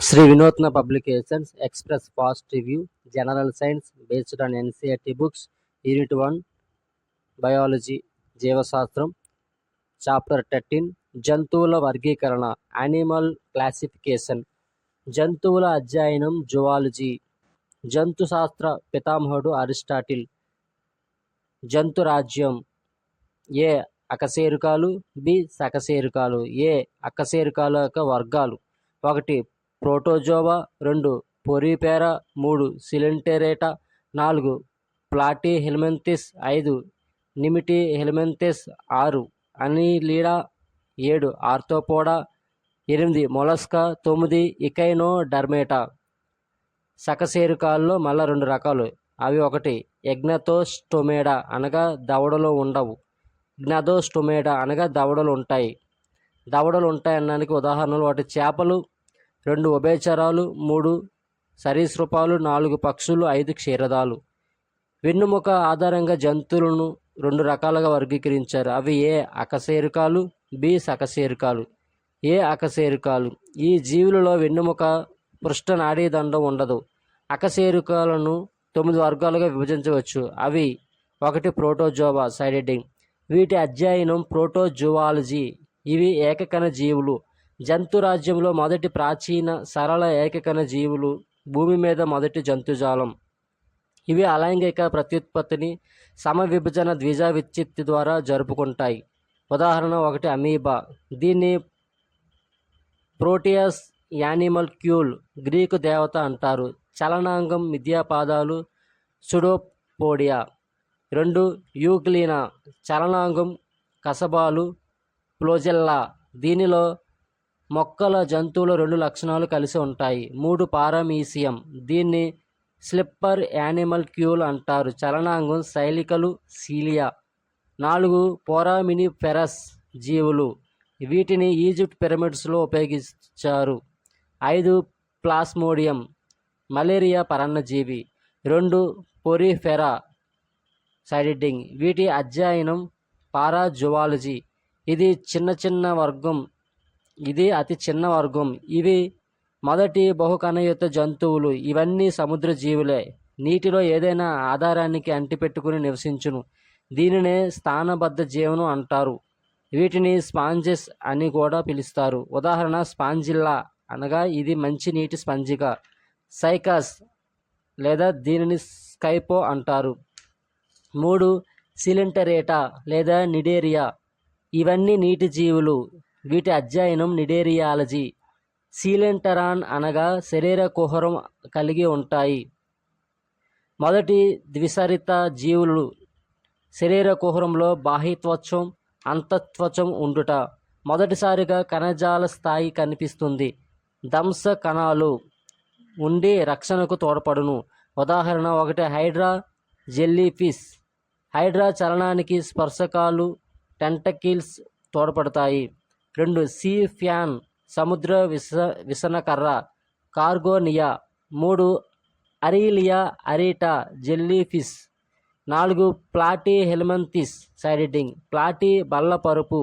Sri Vinodna Publications express fast review, General Science based on NCERT books, Unit 1, Biology, Jevasastram, Chapter 13, జంతువుల వర్గీకరణ, animal classification, జంతువుల అధ్యయనం, zoology, జంతు శాస్త్ర పితామహుడు అరిస్టాటిల్, జంతు రాజ్యం, ఏ అకశేరుకాలు, బి సకశేరుకాలు. ఏ అకశేరుకాల యొక్క వర్గాలు: 1 Protozoa, 2 Porifera, 3 Coelenterata, 4 Platyhelminthes, 5 Nemathelminthes, 6 Annelida, 7 Arthropoda, 8 Mollusca, 9 Echinodermata. సకశేరుకాల్లో మళ్ళా 2 రకాలు. అవి: 1 ఎగ్నతోస్టోమేడా అనగా దవడలు ఉండవు, జ్ఞథోస్టోమేడా అనగా దవడలు ఉంటాయి. దవడలు ఉంటాయనడానికి ఉదాహరణలు: 1 చేపలు, 2 ఉభయచరాలు, 3 సరీసృపాలు, 4 పక్షులు, 5 క్షీరదాలు. వెన్నుముక ఆధారంగా జంతువులను 2 రకాలుగా వర్గీకరించారు. అవి: ఏ అకశేరుకాలు, బి సకశేరుకాలు. ఏ అకశేరుకాలు: ఈ జీవులలో వెన్నుముక, పృష్ఠ నాడీదండం ఉండదు. అకశేరుకాలను 9 వర్గాలుగా విభజించవచ్చు. అవి: 1 ప్రోటోజోవా సైడెడింగ్. వీటి అధ్యయనం ప్రోటోజువాలజీ. ఇవి ఏకకణ జీవులు. జంతురాజ్యంలో మొదటి ప్రాచీన సరళ ఏకకణ జీవులు. భూమి మీద మొదటి జంతుజాలం. ఇవి అలైంగిక ప్రత్యుత్పత్తిని సమవిభజన ద్విజ విచ్ఛిత్తి ద్వారా జరుపుకుంటాయి. ఉదాహరణ: 1 అమీబా. దీన్ని ప్రోటియస్ యానిమల్క్యూల్, గ్రీకు దేవత అంటారు. చలనాంగం, మిథ్యాపాదాలు, సుడోపోడియా. 2 యూగ్లీనా. చలనాంగం, కసబాలు, ఫ్లోజెల్లా. దీనిలో మొక్కల, జంతువుల 2 లక్షణాలు కలిసి ఉంటాయి. 3 పారామీసియం. దీన్ని స్లిప్పర్ యానిమల్క్యూల్ అంటారు. చలనాంగం, శైలికలు, సీలియా. 4 ఫోరామినిఫెరస్ జీవులు. వీటిని ఈజిప్ట్ పిరమిడ్స్లో ఉపయోగించారు. 5 ప్లాస్మోడియం, మలేరియా పరాన్నజీవి. 2 పోరిఫెరా సైడెడింగ్. వీటి అధ్యయనం పారాజువాలజీ. ఇది అతి చిన్న వర్గం. ఇవి మొదటి బహుకణయుత జంతువులు. ఇవన్నీ సముద్ర జీవులే. నీటిలో ఏదైనా ఆధారానికి అంటిపెట్టుకుని నివసించును. దీనినే స్థానబద్ధ జీవనం అంటారు. వీటిని స్పాంజెస్ అని కూడా పిలుస్తారు. ఉదాహరణ: స్పాంజిల్లా అనగా ఇది మంచి నీటి స్పంజిక. సైకస్ లేదా దీనిని స్కైపో అంటారు. 3 సిలెంటరేటా లేదా నిడేరియా. ఇవన్నీ నీటి జీవులు. వీటి అధ్యయనం నిడేరియాలజీ. సీలెంటరాన్ అనగా శరీర కుహరం కలిగి ఉంటాయి. మొదటి ద్విసరిత జీవులు. శరీర కుహరంలో బాహ్యత్వచం, అంతత్వచం ఉండుట. మొదటిసారిగా కణజాల స్థాయి కనిపిస్తుంది. దంశ కణాలు ఉండి రక్షణకు తోడ్పడును. ఉదాహరణ: 1 హైడ్రా జెల్లీఫిష్. హైడ్రా చలనానికి స్పర్శకాలు, టెంటకిల్స్ తోడ్పడతాయి. 2 సీ ఫ్యాన్. సముద్ర విసనకర్ర, కార్గోనియా. 3 అరీలియా అరీటా జెల్లీఫిష్. 4 ప్లాటీహెల్మింథస్ సైడెడింగ్. ప్లాటీ బల్లపరుపు,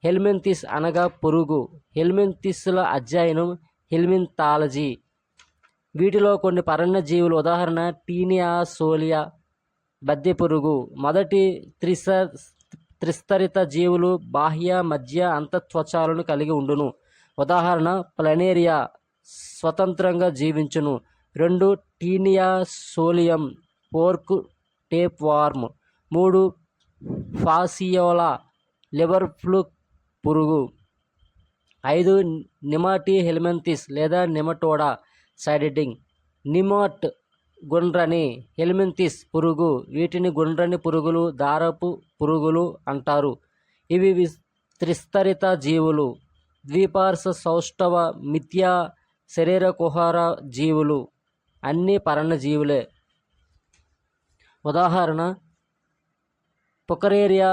హెల్మింథస్ అనగా పురుగు. హెల్మింథస్ల అధ్యయనం హెల్మింథాలజీ. వీటిలో కొన్ని పరాన్నజీవులు. ఉదాహరణ: టీనియా సోలియా బద్దె పురుగు. మొదటి త్రిస్తరిత జీవులు బాహ్య, మధ్య, అంతత్వచాలను కలిగి ఉండును. ఉదాహరణ: ప్లనేరియా స్వతంత్రంగా జీవించును. 2 Taenia solium, pork tapeworm. 3 Fasciola liver fluke పురుగు. 5 నిమాటీహెల్మింథస్ లేదా నిమటోడా సైడెడింగ్. నిమాట్ గుండ్రని హెల్మింథస్ పురుగు. వీటిని గుండ్రని పురుగులు, దారపు పురుగులు అంటారు. ఇవి త్రిస్తరిత జీవులు. ద్విపార్శ సౌష్ఠవ, మిథ్యా శరీర కుహర జీవులు. అన్నీ పరాన్నజీవులే. ఉదాహరణ: పుకరేరియా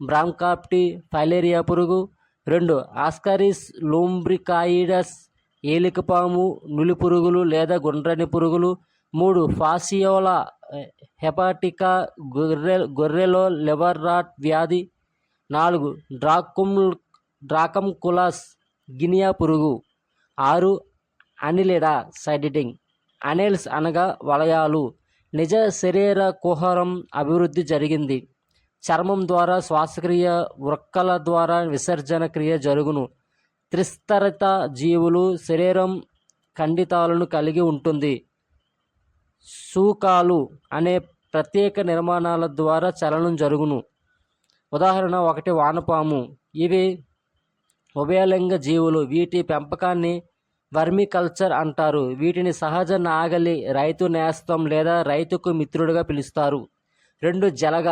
బ్రాంకాప్టి ఫైలేరియా పురుగు. 2 ఆస్కారిస్ లూంబ్రికాయిడస్ ఏలికపాము, నులి పురుగులు లేదా గుండ్రని పురుగులు. 3 ఫాసియోలా హెపాటికా గొర్రెలో లివర్ రాట్ వ్యాధి. 4 డ్రాకంకులస్ గినియా పురుగు. 6 అనిలిడా సైడిడింగ్. అనెల్స్ అనగా వలయాలు. నిజ శరీర కుహరం అభివృద్ధి జరిగింది. చర్మం ద్వారా శ్వాసక్రియ, వృక్కల ద్వారా విసర్జన క్రియ జరుగును. త్రిస్తరిత జీవులు శరీరం ఖండితాలను కలిగి ఉంటుంది. సూకాలు అనే ప్రత్యేక నిర్మాణాల ద్వారా చలనం జరుగును. ఉదాహరణ 1 వానపాము. ఇవి ఉభయలింగ జీవులు. వీటి పెంపకాన్ని వర్మికల్చర్ అంటారు. వీటిని సహజ నాగలి, రైతు నేస్తం లేదా రైతుకు మిత్రుడిగా పిలుస్తారు. 2 జలగ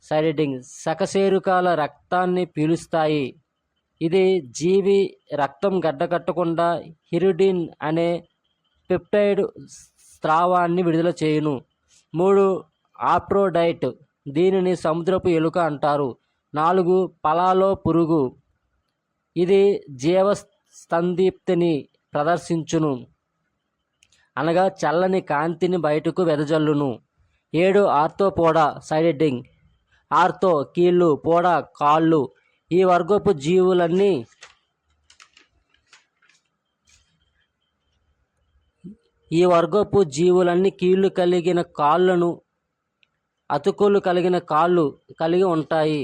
సైడిడింగ్. సకశేరుకాల రక్తాన్ని పీలుస్తాయి. ఇది జీవి రక్తం గడ్డకట్టకుండా హిరుడిన్ అనే పెప్టైడ్ స్రావాన్ని విడుదల చేయును. 3 ఆప్రోడైట్. దీనిని సముద్రపు ఎలుక అంటారు. 4 పలాలో పురుగు. ఇది జీవస్తందీప్తిని ప్రదర్శించును, అనగా చల్లని కాంతిని బయటకు వెదజల్లును. 7 ఆర్థోపోడా సైడిడింగ్. ఆర్థో కీళ్ళు, పోడా కాళ్ళు. ఈ వర్గపు జీవులన్నీ కీళ్ళు కలిగిన కాళ్ళను, అతుకులు కలిగిన కాళ్ళు కలిగి ఉంటాయి.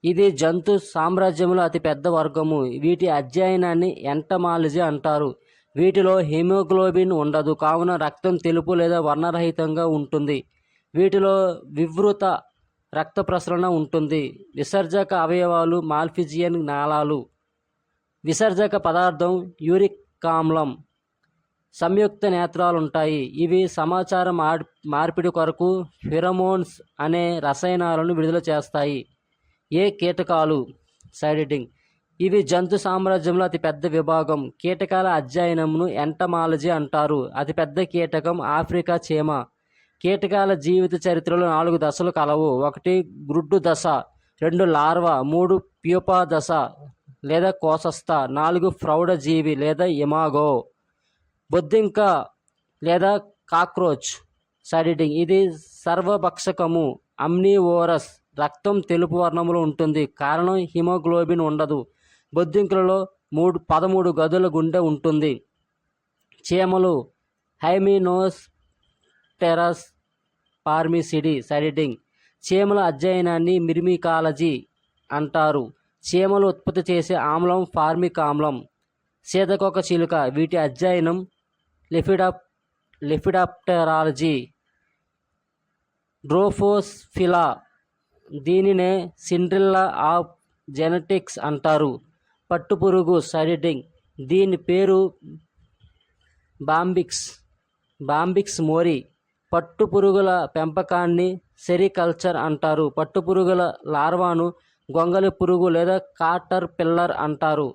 ఇది జంతు సామ్రాజ్యంలో అతిపెద్ద వర్గము. వీటి అధ్యయనాన్ని ఎంటమాలజీ అంటారు. వీటిలో హిమోగ్లోబిన్ ఉండదు, కావున రక్తం తెలుపు లేదా వర్ణరహితంగా ఉంటుంది. వీటిలో వివృత రక్త ప్రసరణ ఉంటుంది. విసర్జక అవయవాలు మాల్ఫిజియన్ నాళాలు. విసర్జక పదార్థం యూరిక్ ఆమ్లం. సంయుక్త నేత్రాలుంటాయి. ఇవి సమాచార మార్పిడి కొరకు ఫిరమోన్స్ అనే రసాయనాలను విడుదల చేస్తాయి. కీటకాలు సైడిడింగ్. ఇవి జంతు సామ్రాజ్యంలో అతిపెద్ద విభాగం. కీటకాల అధ్యయనంను ఎంటమాలజీ అంటారు. అతిపెద్ద కీటకం ఆఫ్రికా చీమ. కీటకాల జీవిత చరిత్రలో 4 దశలు కలవు. 1 గ్రుడ్డు దశ, 2 లార్వా, 3 ప్యూపా దశ లేదా కోశస్థ, 4 ప్రౌఢ జీవి లేదా ఇమాగో. బొద్దింక లేదా కాక్రోచ్ సైడిడింగ్. ఇది సర్వభక్షకము, అమ్నివోరస్. రక్తం తెలుపు వర్ణంలో ఉంటుంది, కారణం హిమోగ్లోబిన్ ఉండదు. బొద్దింకలలో 13 గదుల గుండె ఉంటుంది. చీమలు హైమినోప్టెరస్ పార్మిసిడి సైడిడింగ్. చీమల అధ్యయనాన్ని మిర్మికాలజీ అంటారు. చీమలు ఉత్పత్తి చేసే ఆమ్లం ఫార్మిక్ ఆమ్లం. సీతకొక చిలుక. వీటి అధ్యయనం లెపిడాప్టెరాలజీ. డ్రోఫోస్ఫిలా. దీనినే సిండ్రిల్లా ఆఫ్ జెనెటిక్స్ అంటారు. పట్టుపురుగు సైడిడింగ్. దీని పేరు బాంబిక్స్ మోరి. పట్టుపురుగుల పెంపకాన్ని సెరికల్చర్ అంటారు. పట్టుపురుగుల లార్వాను గొంగలి పురుగు లేదా కాటర్ పిల్లర్ అంటారు.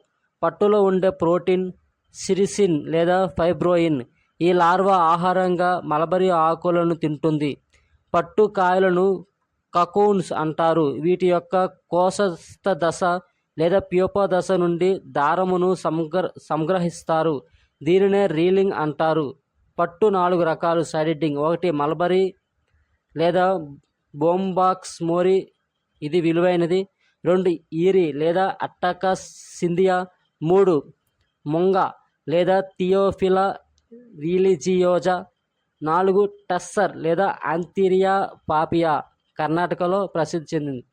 పట్టులో ఉండే ప్రోటీన్ సిరిసిన్ లేదా ఫైబ్రోయిన్. ఈ లార్వా ఆహారంగా మలబరీ ఆకులను తింటుంది. పట్టు కాయలను కకూన్స్ అంటారు. వీటి యొక్క కోశస్థ దశ లేదా ప్యూపా దశ నుండి దారమును సంగ్రహిస్తారు. దీనినే రీలింగ్ అంటారు. పట్టు 4 రకాలు సైడిడింగ్. 1 మల్బరీ లేదా బోంబాక్స్ మోరీ. ఇది విలువైనది. 2 ఈరి లేదా అట్టాకస్ సింధియా. 3 ముంగ లేదా థియోఫిలా రిలిజియోజా. 4 టస్సర్ లేదా ఆంథీరియా పాపియా, కర్ణాటకలో ప్రసిద్ధి చెందింది.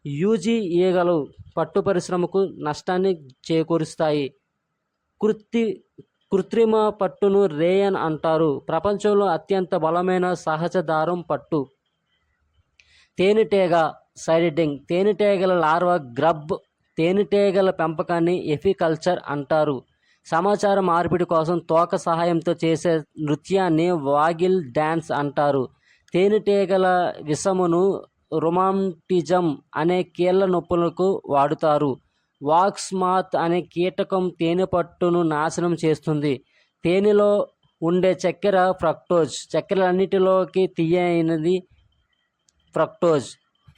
యూజీ ఈగలు పట్టు పరిశ్రమకు నష్టాన్ని చేకూరుస్తాయి. కృత్రిమ పట్టును రేయన్ అంటారు. ప్రపంచంలో అత్యంత బలమైన సహజ దారం పట్టు. తేనెటీగ సైడిడింగ్. తేనెటీగల లార్వా గ్రబ్. తేనెటీగల పెంపకాన్ని ఎఫికల్చర్ అంటారు. సమాచార మార్పిడి కోసం తోక సహాయంతో చేసే నృత్యాన్ని వాగిల్ డ్యాన్స్ అంటారు. తేనెటీగల విషమును రొమాంటిజం అనే కీళ్ళ నొప్పులకు వాడుతారు. వాక్స్ మాత్ అనే కీటకం తేనె పట్టును నాశనం చేస్తుంది. తేనెలో ఉండే చక్కెర ఫ్రక్టోజ్. చక్కెరలన్నిటిలోకి తీయనిది ఫ్రక్టోజ్.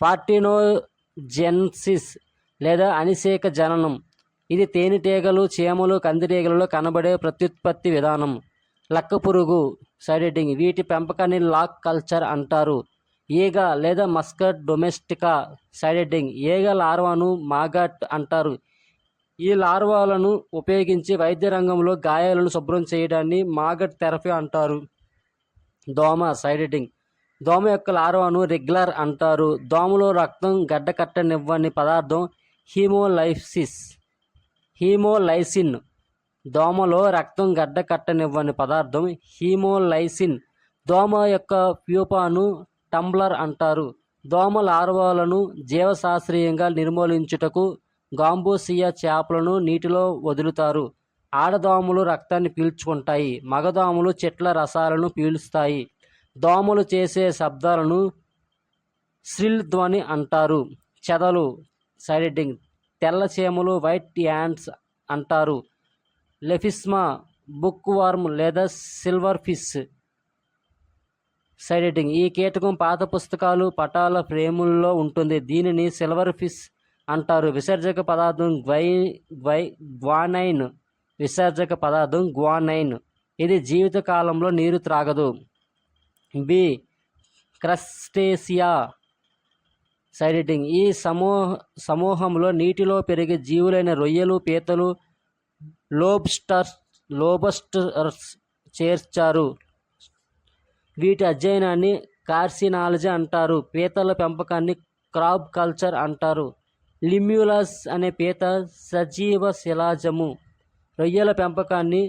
పార్టినోజెన్సిస్ లేదా అనిసేక జననం. ఇది తేనెటీగలు, చీమలు, కందిరీగలలో కనబడే ప్రత్యుత్పత్తి విధానం. లక్కపురుగు సైడిడింగ్. వీటి పెంపకాన్ని లాక్ కల్చర్ అంటారు. ఈగ లేదా మస్కట్ డొమెస్టికా సైడిడింగ్. ఈగ లార్వాను మాగట్ అంటారు. ఈ లార్వాలను ఉపయోగించి వైద్య రంగంలో గాయాలను శుభ్రం చేయడాన్ని మాగట్ థెరపీ అంటారు. దోమ సైడ్ ఎఫెక్ట్. దోమ యొక్క లార్వాను రెగ్యులర్ అంటారు. దోమలో రక్తం గడ్డకట్టనివ్వని పదార్థం హీమోలైసిన్. దోమలో రక్తం గడ్డకట్టనివ్వని పదార్థం హీమోలైసిన్. దోమ యొక్క ప్యూపాను టంబ్లర్ అంటారు. దోమ లార్వాలను జీవశాస్త్రీయంగా నిర్మూలించుటకు గాంబూసియా చేపలను నీటిలో వదులుతారు. ఆడదోమలు రక్తాన్ని పీల్చుకుంటాయి. మగదోమలు చెట్ల రసాలను పీలుస్తాయి. దోమలు చేసే శబ్దాలను శ్రిల్ ధ్వని అంటారు. చెదలు సైడ్ ఎఫెక్ట్. తెల్ల చీమలు వైట్ యాంట్స్ అంటారు. లెఫిస్మా బుక్ వర్మ్ లేదా సిల్వర్ ఫిష్ సైడ్ ఎఫెక్ట్. ఈ కీటకం పాత పుస్తకాలు పటాల ఫ్రేముల్లో ఉంటుంది. దీనిని సిల్వర్ ఫిష్ అంటారు. విసర్జక పదార్థం గ్వానైన్. విసర్జక పదార్థం గ్వానైన్. ఇది జీవిత కాలంలో నీరు త్రాగదు. B Crustacea side effect. ఈ సమూహంలో నీటిలో పెరిగే జీవులైన రొయ్యలు, పీతలు, లోబస్టర్స్ చేర్చారు. వీటి అధ్యయనాన్ని కార్సినాలజీ అంటారు. పీతల పెంపకాన్ని క్రాబ్ కల్చర్ అంటారు. లిమ్యులస్ అనే పీత సజీవ శిలాజము. రొయ్యల పెంపకాన్ని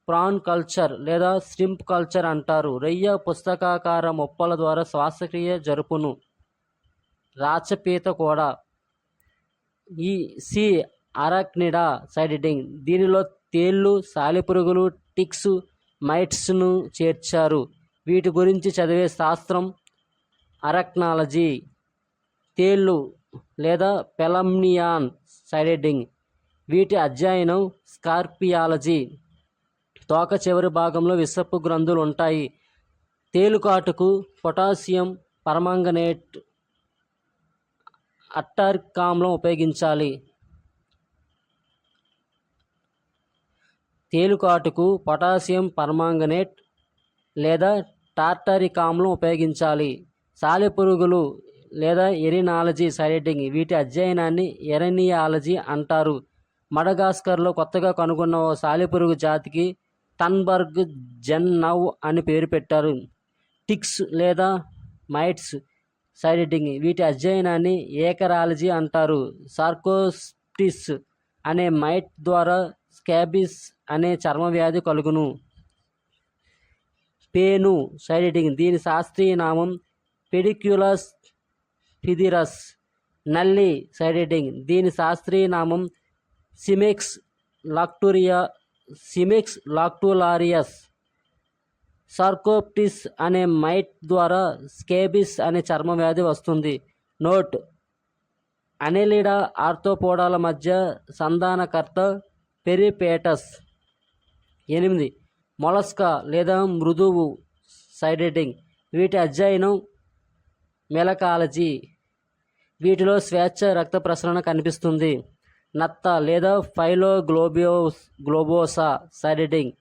ప్రాన్ కల్చర్ లేదా శ్రింప్ కల్చర్ అంటారు. రొయ్య పుస్తకాకార మొప్పల ద్వారా శ్వాసక్రియ జరుపును. రాచపీత కూడా. ఈ సి అరాక్నిడా సైడ్ ఎఫెక్ట్. దీనిలో తేళ్ళు, సాలెపురుగులు, టిక్స్, మైట్స్ను చేర్చారు. వీటి గురించి చదివే శాస్త్రం అరాక్నాలజీ. తేళ్ళు లేదా పెలమ్నియాన్ సైడ్ ఎఫెక్ట్. వీటి అధ్యయనం స్కార్పియాలజీ. తోక చివరి భాగంలో విషపు గ్రంథులు ఉంటాయి. తేలుకాటుకు పొటాషియం పర్మాంగనేట్ అట్టారిక్ ఆమ్లం ఉపయోగించాలి. తేలుకాటుకు పొటాషియం పర్మాంగనేట్ లేదా టార్టారిక్ ఆమ్లం ఉపయోగించాలి. సాలెపురుగులు లేదా ఎరినాలజీ సైడ్ ఎఫెక్ట్. వీటి అధ్యయనాన్ని ఎరనియాలజీ అంటారు. మడగాస్కర్లో కొత్తగా కనుగొన్న ఓ సాలెపురుగు జాతికి టన్బర్గ్ జెన్ నవ్ అని పేరు పెట్టారు. టిక్స్ లేదా మైట్స్ సైడ్ ఎఫెక్ట్. వీటి అధ్యయనాన్ని ఏకరాలజీ అంటారు. సార్కోప్టిస్ అనే మైట్ ద్వారా స్కాబీస్ అనే చర్మవ్యాధి కలుగును. పేను సైడ్ ఎఫెక్ట్. దీని శాస్త్రీయ నామం పెడిక్యులస్ ఫిదిరస్. నల్లి సైడ్ ఎఫెక్ట్. దీని శాస్త్రీయ నామం సిమెక్స్ లాక్టులారియస్. సార్కోప్టిస్ అనే మైట్ ద్వారా స్కేబిస్ అనే చర్మవ్యాధి వస్తుంది. నోట్: అనెలిడా ఆర్థ్రోపోడాల మధ్య సంధానకర్త పెరిపేటస్. 8 మొలస్కా లేదా మృదువు సైడ్ ఎఫెక్ట్. వీటి అధ్యయనం మెలకాలజీ. వీటిలో స్వేచ్ఛ రక్త ప్రసరణ కనిపిస్తుంది. నత్త లేదా ఫైలోగ్లోబోసా సైడ్ ఎఫెక్ట్.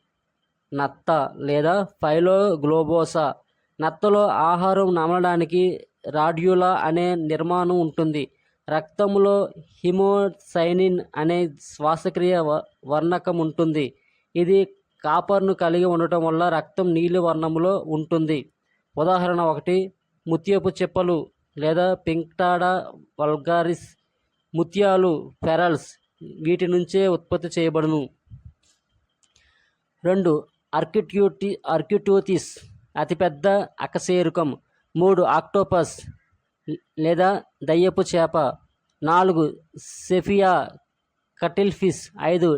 నత్త లేదా ఫైలోగ్లోబోసా. నత్తలో ఆహారం నమలడానికి రాడ్యూలా అనే నిర్మాణం ఉంటుంది. రక్తంలో హిమోసైనిన్ అనే శ్వాసక్రియ వర్ణకం ఉంటుంది. ఇది కాపర్ను కలిగి ఉండటం వల్ల రక్తం నీలి వర్ణంలో ఉంటుంది. ఉదాహరణ 1 ముత్యపు చిప్పలు లేదా పింక్టాడా వల్గారిస్. ముత్యాలు పెరల్స్ వీటి నుంచే ఉత్పత్తి చేయబడును. 2 ఆర్కిటోథిస్ అతిపెద్ద అకశేరుకం. 3 ఆక్టోపస్ లేదా దయ్యపు చేప. 4 సెఫియా కటిల్ ఫిష్. 5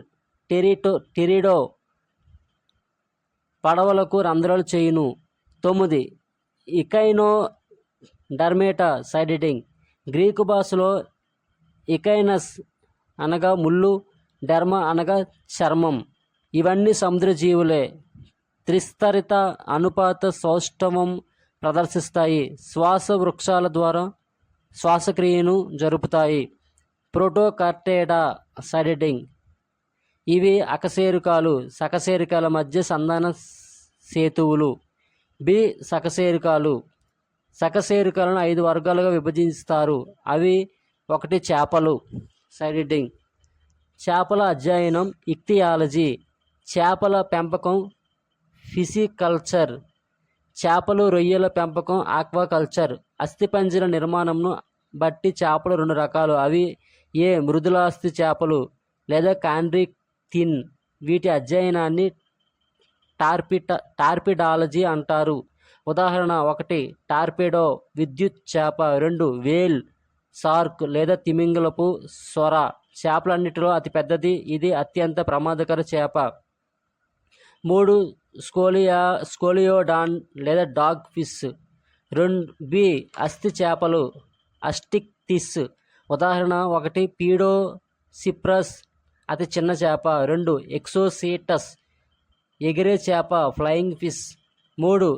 టెరిడో పడవలకు రంధ్రాలు చేయును. 9 ఇకైనో డర్మేటా సైడ్ ఎఫెక్ట్. గ్రీకు భాషలో ఇకైనస్ అనగా ముళ్ళు, డెర్మ అనగా చర్మం. ఇవన్నీ సముద్రజీవులే. త్రిస్తరిత అనుపాత సౌష్ఠవం ప్రదర్శిస్తాయి. శ్వాస వృక్షాల ద్వారా శ్వాసక్రియను జరుపుతాయి. ప్రోటోకార్టేడా సైడ్ ఎఫెక్ట్. ఇవి అకశేరుకాలు, సకశేరుకాల మధ్య సంధాన సేతువులు. బి సకశేరుకాలు. సకశేరుకాలను 5 వర్గాలుగా విభజిస్తారు. అవి: 1 చేపలు సైడ్ ఎఫెక్ట్. చేపల అధ్యయనం ఇక్తియాలజీ. చేపల పెంపకం ఫిసికల్చర్. చేపలు రొయ్యల పెంపకం ఆక్వాకల్చర్. అస్థిపంజర నిర్మాణంను బట్టి చేపలు 2 రకాలు. అవి ఏ మృదులాస్థి చేపలు లేదా కాండ్రిక్తిన్. వీటి అధ్యయనాన్ని టార్పిడాలజీ అంటారు. ఉదాహరణ 1 టార్పెడో విద్యుత్ చేప. 2 వేల్ షార్క్ లేదా తిమింగలపు సొర. చేపలన్నిటిలో అతిపెద్దది, ఇది అత్యంత ప్రమాదకర చేప. 3 స్కోలియోడాన్ లేదా డాగ్ ఫిష్. 2 బి అస్థి చేపలు అస్టిక్తిస్. ఉదాహరణ 1 పీడో సిప్రస్ అతి చిన్న చేప. 2 ఎక్సోసీటస్ ఎగిరే చేప ఫ్లయింగ్ ఫిష్. 3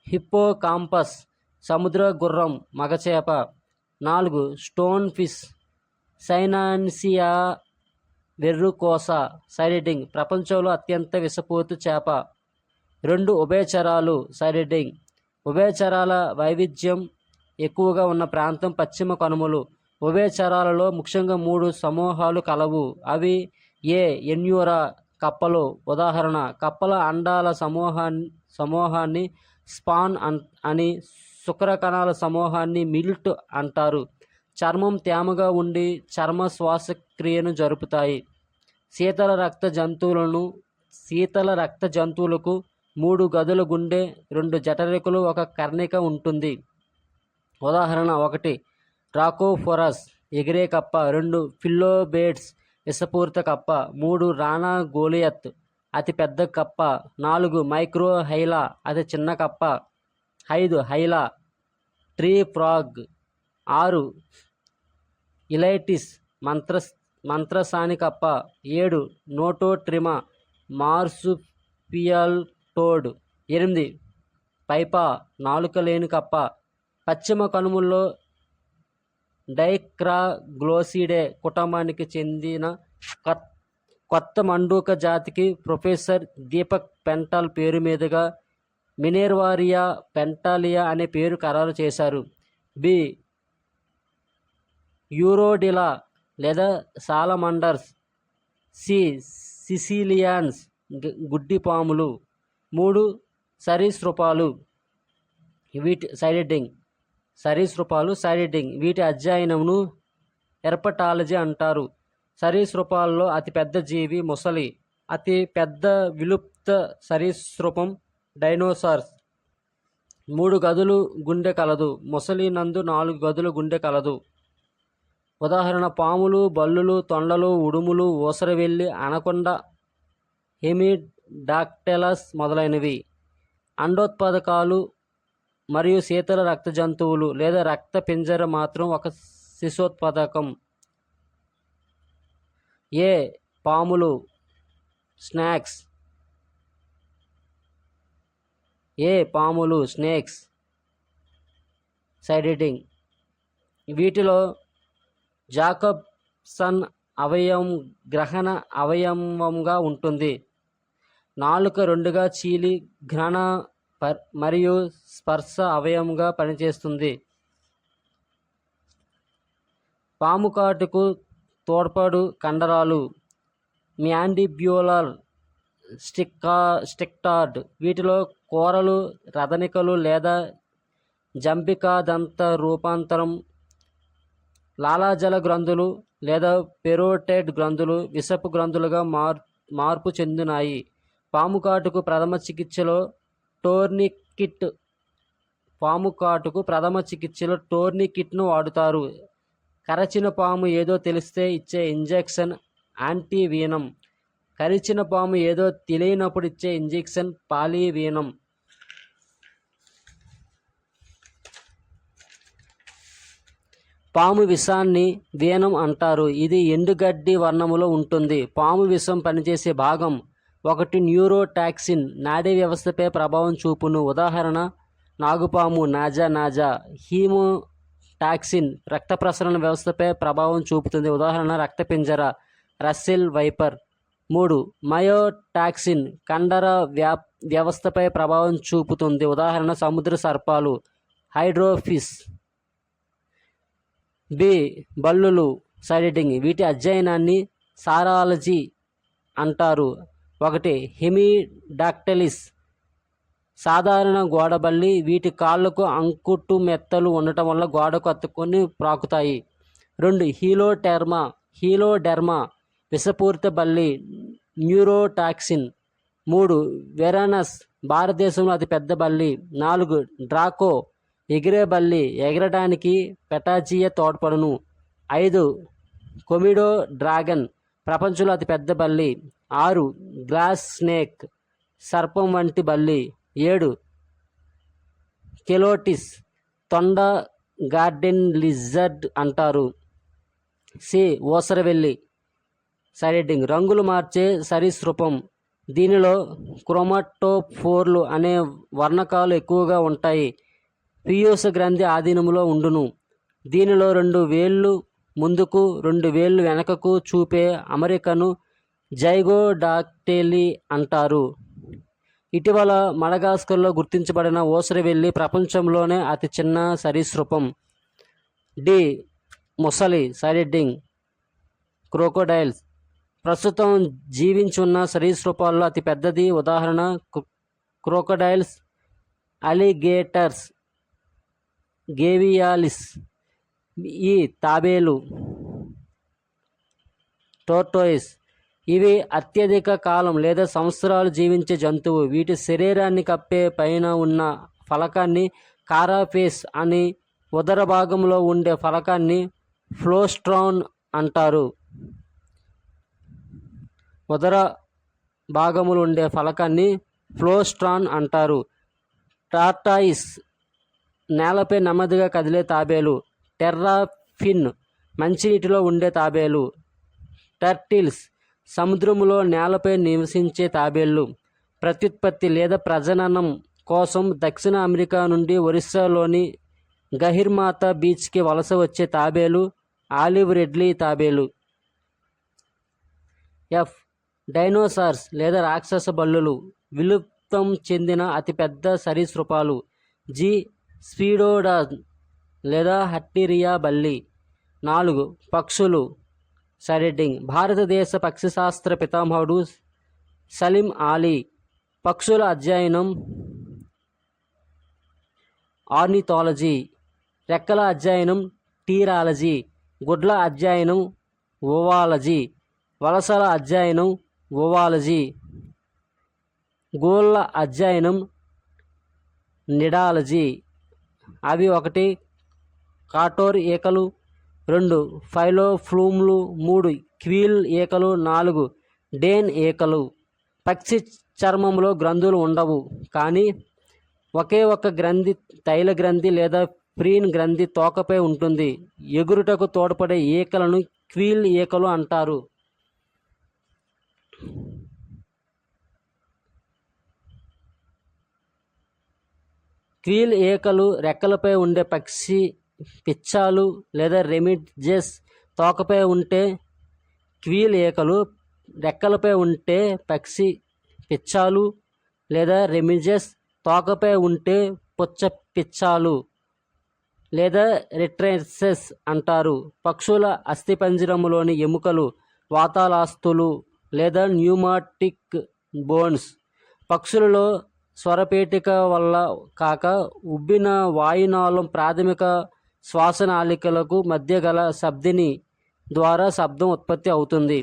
హిప్పోకాంపస్ సముద్ర గుర్రం మగచేప. 4 స్టోన్ ఫిష్ సైనాన్సియా వెర్రుకోసా సైరిడింగ్ ప్రపంచంలో అత్యంత విషపూరిత చేప. 2 ఉభయచరాలు సైరిడింగ్. ఉభయచరాల వైవిధ్యం ఎక్కువగా ఉన్న ప్రాంతం పశ్చిమ కనుమలు. ఉభయచరాలలో ముఖ్యంగా 3 సమూహాలు కలవు. అవి ఏ ఎన్యూరా కప్పలు. ఉదాహరణ కప్పల అండాల సమూహాన్ని స్పాన్ అని, శుక్రకణాల సమూహాన్ని మిల్ట్ అంటారు. చర్మం తేమగా ఉండి చర్మ శ్వాసక్రియను జరుపుతాయి. శీతల రక్త జంతువులకు 3 గదుల గుండె, 2 జఠరికలు, 1 కర్ణిక ఉంటుంది. ఉదాహరణ 1 రాకోఫోరస్ ఎగిరే కప్ప. 2 ఫిల్లోబేట్స్ విషపూరిత కప్ప. 3 రానా గోలియత్ అతి పెద్ద కప్ప. 4 మైక్రో హైలా అతి చిన్న కప్ప. 5 హైలా ట్రీ ఫ్రాగ్. 6 ఇలైటిస్ మంత్రసాని కప్ప. 7 నోటోట్రిమా మార్సుపియల్ టోడ్. 8 పైపా నాలుక లేని కప్ప. పశ్చిమ కనుమల్లో డైక్రాగ్లోసిడే కుటుంబానికి చెందిన కొత్త మండూక జాతికి ప్రొఫెసర్ దీపక్ పెంటాల్ పేరు మీదుగా మినేర్వారియా పెంటాలియా అనే పేరు ఖరారు చేశారు. బి యూరోడిలా లేదా సాలమండర్స్. సి సిసిలియన్స్ గుడ్డిపాములు. 3 సరీసృపాలు సైరిడింగ్. వీటి అధ్యయనంను హెర్పటాలజీ అంటారు. సరీసృపాల్లో అతిపెద్ద జీవి మొసలి. అతి పెద్ద విలుప్త సరీసృపం డైనోసార్స్. 3 గదులు గుండె కలదు. మొసలి నందు 4 గదుల గుండె కలదు. ఉదాహరణ పాములు, బల్లులు, తొండలు, ఉడుములు, ఊసరవెల్లి, అనకొండ, హెమిడాక్టైలస్ మొదలైనవి. అండోత్పాదకాలు మరియు శీతల రక్త జంతువులు లేదా రక్త పింజర మాత్రం ఒక శిశోత్పాదకం. ఏ పాములు స్నేక్స్ సైరిడింగ్. వీటిలో జాకబ్సన్ అవయవం గ్రహణ అవయవంగా ఉంటుంది. నాలుక 2గా చీలి ఘ్రాణ మరియు స్పర్శ అవయవంగా పనిచేస్తుంది. పాము కాటుకు తోడ్పడు కండరాలు మ్యాండిబ్యులర్ స్టిక్టార్డ్. వీటిలో కూరలు, రదనికలు లేదా జంబికాదంత రూపాంతరం, లాలాజల గ్రంథులు లేదా పెరోటైడ్ గ్రంథులు విషపు గ్రంథులుగా మార్పు చెందినాయి. పాము కాటుకు ప్రథమ చికిత్సలో టోర్నికిట్ను వాడుతారు. కరచిన పాము ఏదో తెలిస్తే ఇచ్చే ఇంజెక్షన్ యాంటీవీనం. కరిచిన పాము ఏదో తెలియనప్పుడు ఇచ్చే ఇంజెక్షన్ పాలివీనం. పాము విషాన్ని వీనం అంటారు. ఇది ఎండుగడ్డి వర్ణములో ఉంటుంది. పాము విషం పనిచేసే భాగం 1 న్యూరోటాక్సిన్ నాడీ వ్యవస్థపై ప్రభావం చూపును. ఉదాహరణ నాగుపాము నాజా. హీమోటాక్సిన్ రక్త ప్రసరణ వ్యవస్థపై ప్రభావం చూపుతుంది. ఉదాహరణ రక్తపింజర రస్సెల్ వైపర్. 3 మయోటాక్సిన్ కండర వ్యవస్థపై ప్రభావం చూపుతుంది. ఉదాహరణ సముద్ర సర్పాలు హైడ్రోఫిష్. బి బల్లులు సైడింగ్ వీటి అధ్యయనాన్ని సారాలజీ అంటారు. 1 హెమిడాక్టిలిస్ సాధారణ గోడబల్లి. వీటి కాళ్ళకు అంకుటు మెత్తలు ఉండటం వల్ల గోడకు అతుక్కొని ప్రాకుతాయి. 2 హీలోడెర్మా విషపూరిత బల్లి, న్యూరోటాక్సిన్. 3 వెరానస్ భారతదేశంలో అతిపెద్ద బల్లి. 4 డ్రాకో ఎగిరే బల్లి, ఎగరడానికి పెటాజియా తోడ్పడును. 5 కొమిడో డ్రాగన్ ప్రపంచంలో అతిపెద్ద బల్లి. 6 గ్లాస్ స్నేక్ సర్పం వంటి బల్లి. 7 కెలోటిస్ తొండ గార్డెన్ లిజర్డ్ అంటారు. సి ఊసరవెల్లి సైడింగ్ రంగులు మార్చే సరీసృపం. దీనిలో క్రోమటోఫోర్లు అనే వర్ణకాలు ఎక్కువగా ఉంటాయి. పీయూష గ్రంథి ఆధీనంలో ఉండును. దీనిలో 2 వేళ్ళు ముందుకు 2 వేళ్ళు వెనకకు చూపే అమరికను జైగోడాక్టైలీ అంటారు. ఇటీవల మడగాస్కర్లో గుర్తించబడిన ఊసరవెల్లి ప్రపంచంలోనే అతి చిన్న సరీసృపం. డి ముసలి సైడింగ్ క్రోకోడైల్స్ ప్రస్తుతం జీవించున్న సరీసృపాల్లో అతి పెద్దది. ఉదాహరణ క్రోకోడైల్స్, అలిగేటర్స్, గేవియాలిస్. ఈ తాబేలు టోర్టోయిస్ ఇవి అత్యధిక కాలం లేదా సంవత్సరాలు జీవించే జంతువు. వీటి శరీరాన్ని కప్పే పైన ఉన్న ఫలకాన్ని కారాఫేస్ అని, ఉదర భాగంలో ఉండే ఫలకాన్ని ఫ్లోస్ట్రాన్ అంటారు. ఉదర భాగములు ఉండే ఫలకాన్ని ఫ్లోస్ట్రాన్ అంటారు. టార్టాయిస్ నేలపై నెమ్మదిగా కదిలే తాబేలు. టెర్రాఫిన్ మంచినీటిలో ఉండే తాబేలు. టర్టిల్స్ సముద్రంలో నేలపై నివసించే తాబేళ్లు. ప్రత్యుత్పత్తి లేదా ప్రజననం కోసం దక్షిణ అమెరికా నుండి ఒరిస్సాలోని గహిర్మాతా బీచ్కి వలస వచ్చే తాబేలు ఆలివ్ రెడ్లీ తాబేలు. ఎఫ్ డైనోసార్స్ లేదా రాక్షస బల్లులు విలుప్తం చెందిన అతిపెద్ద సరీసృపాలు. జి స్పీడోడాన్ లేదా హట్టిరియా బల్లి. 4 పక్షులు సైడింగ్ భారతదేశ పక్షిశాస్త్ర పితామహుడు సలీం అలీ. పక్షుల అధ్యయనం ఆర్నిథాలజీ. రెక్కల అధ్యయనం టీరాలజీ. గుడ్ల అధ్యయనం ఓవాలజీ. వలసల అధ్యయనం ఓవాలజీ. గోళ్ళ అధ్యయనం నిడాలజీ. అవి 1 కాటోర్ ఈకలు, 2 ఫైలోఫ్లూమ్లు, 3 క్వీల్ ఈకలు, 4 డేన్ ఈకలు. పక్షి చర్మంలో గ్రంథులు ఉండవు, కానీ ఒకే ఒక గ్రంథి తైల గ్రంథి లేదా ప్రీన్ గ్రంథి తోకపై ఉంటుంది. ఎగురుటకు తోడ్పడే ఈకలను క్వీల్ ఈకలు అంటారు. క్వీల్ ఈకలు రెక్కలపై ఉండే పక్షి పిచ్చాలు లేదా రెమిడ్జెస్ తోకపై ఉంటే క్వీల్ ఈకలు, రెక్కలపై ఉంటే పక్షి పిచ్చాలు లేదా రెమిడ్జెస్, తోకపై ఉంటే పుచ్చ పిచ్చాలు లేదా రిట్రైసెస్ అంటారు. పక్షుల అస్థిపంజరంలోని ఎముకలు వాతాలాస్తులు లేదా న్యూమాటిక్ బోన్స్. పక్షులలో స్వరపేటిక వల్ల కాక ఉబ్బిన వాయునాళం ప్రాథమిక శ్వాసనాళికలకు మధ్య గల సబ్దిని ద్వారా శబ్దం ఉత్పత్తి అవుతుంది.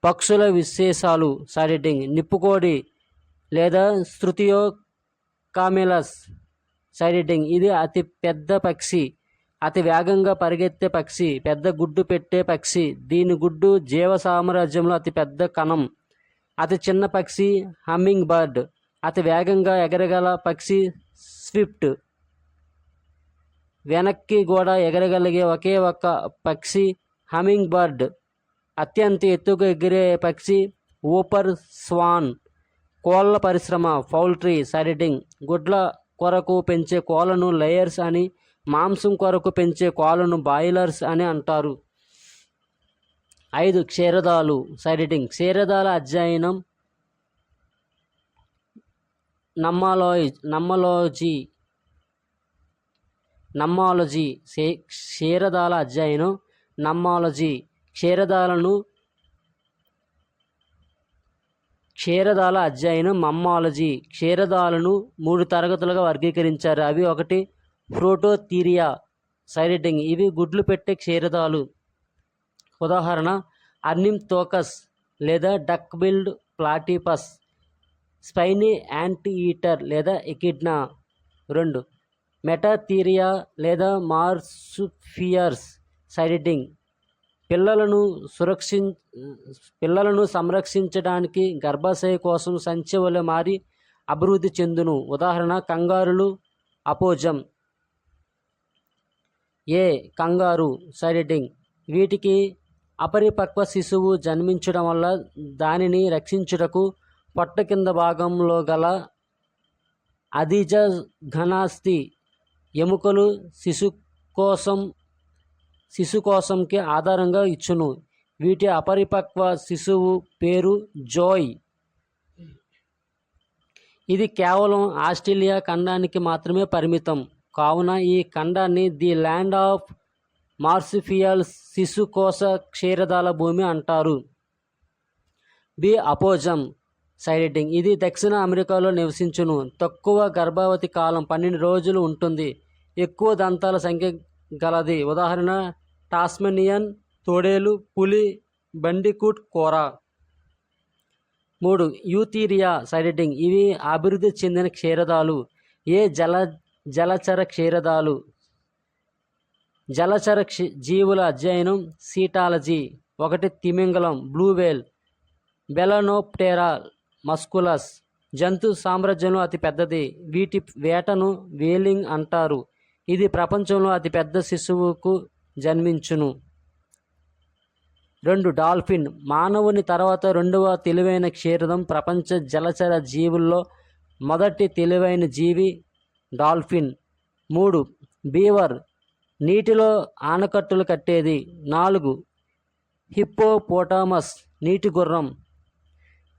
పక్షుల విశేషాలు సైడింగ్ నిప్పుకోడి లేదా స్ట్రుతియో కామెలస్ సైడింగ్ ఇది అతి పెద్ద పక్షి, అతి వేగంగా పరిగెత్తే పక్షి, పెద్ద గుడ్డు పెట్టే పక్షి. దీని గుడ్డు జీవ సామ్రాజ్యంలో అతి పెద్ద కణం. అతి చిన్న పక్షి హమ్మింగ్ బర్డ్. అతి వేగంగా ఎగరగల పక్షి స్విఫ్ట్. వెనక్కి కూడా ఎగరగలిగే ఒకే ఒక పక్షి హమ్మింగ్ బర్డ్. అత్యంత ఎత్తుగా ఎగిరే పక్షి ఊపర్ స్వాన్. కోళ్ళ పరిశ్రమ పౌల్ట్రీ సైడింగ్ గుడ్ల కొరకు పెంచే కోళ్లను లేయర్స్ అని, మాంసం కొరకు పెంచే కోళ్లను బాయిలర్స్ అని అంటారు. 5 క్షీరదాలు సైడింగ్ క్షీరదాల అధ్యయనం నమ్మాలజీ. క్షీరదాల అధ్యయనం నమ్మాలజీ. క్షీరదాల అధ్యయనం మమ్మాలజీ. క్షీరదాలను 3 తరగతులుగా వర్గీకరించారు. అవి: 1 ప్రోటోథీరియా. సైరిడింగ్ ఇవి గుడ్లు పెట్టే క్షీరదాలు. ఉదాహరణ: అర్నిమ్థోకస్ లేదా duck billed platypus. Spiny anteater లేదా ఎకిడ్నా. 2 మెటాథీరియా లేదా మార్సుపియర్స్. సైరిడింగ్ పిల్లలను సంరక్షించడానికి గర్భాశయ కోసం సంచి వలె మారి అభివృద్ధి చెందును. ఉదాహరణ: కంగారులు. అపోజం. కంగారు. సైరిడింగ్ వీటికి అపరిపక్వ శిశువు జన్మించడం వల్ల దానిని రక్షించుటకు పొట్ట కింద భాగంలో గల అధిజఘనాస్థి ఎముకలు శిశుకోశంకి ఆధారంగా ఇచ్చును. వీటి అపరిపక్వ శిశువు పేరు జోయ్. ఇది కేవలం ఆస్ట్రేలియా ఖండానికి మాత్రమే పరిమితం కావున ఈ ఖండాన్ని ది ల్యాండ్ ఆఫ్ మార్సుపియల్స్, శిశుకోశ క్షీరదాల భూమి అంటారు. అపోజం. సైరిడింగ్ ఇది దక్షిణ అమెరికాలో నివసించును. తక్కువ గర్భవతి కాలం 12 రోజులు ఉంటుంది. ఎక్కువ దంతాల సంఖ్య గలది. ఉదాహరణ: టాస్మేనియన్ తోడేలు, పులి, బండికూట్ కోర. 3 యూథీరియా. సైరిడింగ్ ఇవి అభివృద్ధి చెందిన క్షీరదాలు. జలచర క్షీరదాలు. జలచర జీవుల అధ్యయనం సీటాలజీ. 1 తిమింగలం, బ్లూ వేల్, బెలనోప్టెరా మస్కులస్. జంతు సామ్రాజ్యంలో అతి పెద్దది. వీటి వేటను వేలింగ్ అంటారు. ఇది ప్రపంచంలో అతిపెద్ద శిశువుకు జన్మించును. 2 డాల్ఫిన్. మానవుని తర్వాత 2వ తెలివైన క్షీరదం. ప్రపంచ జలచర జీవుల్లో మొదటి తెలివైన జీవి డాల్ఫిన్. 3 బీవర్. నీటిలో ఆనకట్టులు కట్టేది. 4 హిప్పోపోటామస్. నీటి గుర్రం,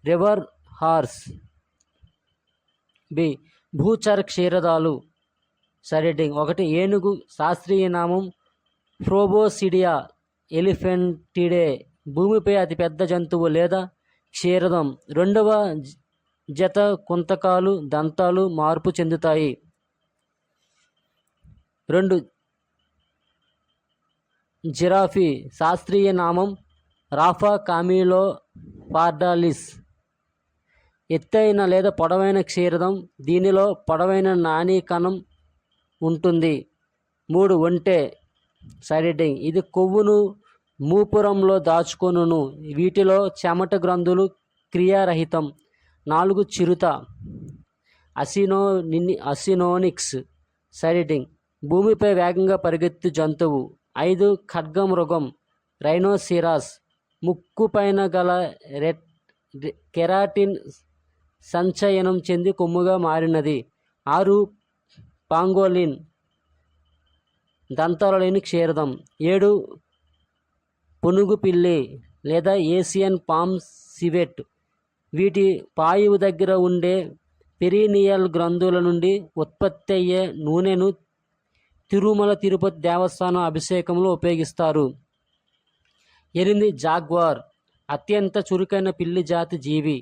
రివర్ హార్స్. భూచర క్షీరదాలు. సైరిడింగ్ 1 ఏనుగు. శాస్త్రీయ నామం ప్రోబోసిడియా ఎలిఫెంటిడే. భూమిపై అతిపెద్ద జంతువు లేదా క్షీరదం. 2వ జత కుంతకాలు, దంతాలు మార్పు చెందుతాయి. 2 జిరాఫీ. శాస్త్రీయ నామం రాఫా కామిలో పార్డాలిస్. ఎత్తైన లేదా పొడవైన క్షీరదం. దీనిలో పొడవైన నాణీ కణం ఉంటుంది. 3 ఒంటె. సైరిడింగ్ ఇది కొవ్వును మూపురంలో దాచుకొనును. వీటిలో చెమట గ్రంథులు క్రియారహితం. 4 చిరుత. అసినోనిక్స్. సైరిడింగ్ భూమిపై వేగంగా పరిగెత్తు జంతువు. 5 ఖడ్గమృగం, రైనోసిరాస్. ముక్కు పైన గల కెరాటిన్ సంచయనం చెంది కొమ్ముగా మారినది. 6 పాంగోలిన్. దంతాలు లేని క్షీరదం. 7 పునుగు పిల్లి లేదా ఏసియన్ పామ్ సివెట్. వీటి పాయువు దగ్గర ఉండే పెరీనియల్ గ్రంథుల నుండి ఉత్పత్తి అయ్యే నూనెను తిరుమల తిరుపతి దేవస్థానం అభిషేకంలో ఉపయోగిస్తారు. 8 జాగ్వార్. అత్యంత చురుకైన పిల్లి జాతి జీవి.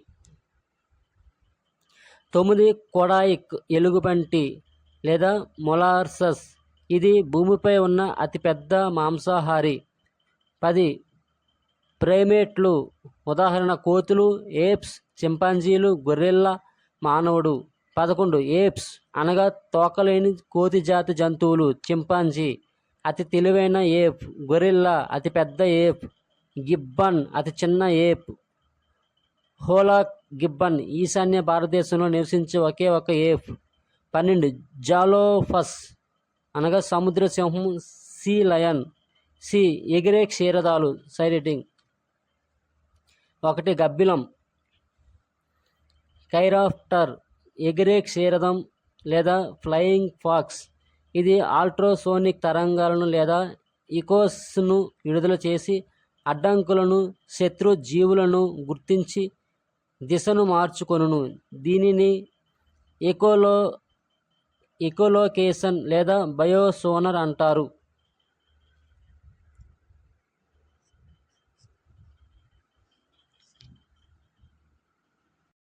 9 కొడాయిక్ ఎలుగుబంటి లేదా మొలార్సస్. ఇది భూమిపై ఉన్న అతిపెద్ద మాంసాహారి. 10 ప్రైమేట్లు. ఉదాహరణ: కోతులు, ఏప్స్, చింపాంజీలు, గొర్రెల్లా, మానవుడు. 11 ఏప్స్ అనగా తోకలేని కోతి జాతి జంతువులు. చింపాంజీ అతి తెలివైన ఏప్. గొరిల్లా అతిపెద్ద ఏప్. గిబ్బన్ అతి చిన్న ఏప్. హోలా గిబ్బన్ ఈశాన్య భారతదేశంలో నివసించే ఒకే ఒక ఏప్. 12 జాలోఫస్ అనగా సముద్ర సింహం, సీ లయన్. ఎగిరే క్షీరదాలు. సైరిడింగ్ 1 గబ్బిలం, కైరాప్టర్. ఎగిరే క్షీరదం లేదా ఫ్లయింగ్ ఫాక్స్. ఇది అల్ట్రాసోనిక్ తరంగాలను లేదా ఈకోస్ను విడుదల చేసి అడ్డంకులను, శత్రు జీవులను గుర్తించి దిశను మార్చుకొనును. దీనిని ఎకోలోకేషన్ లేదా బయోసోనర్ అంటారు.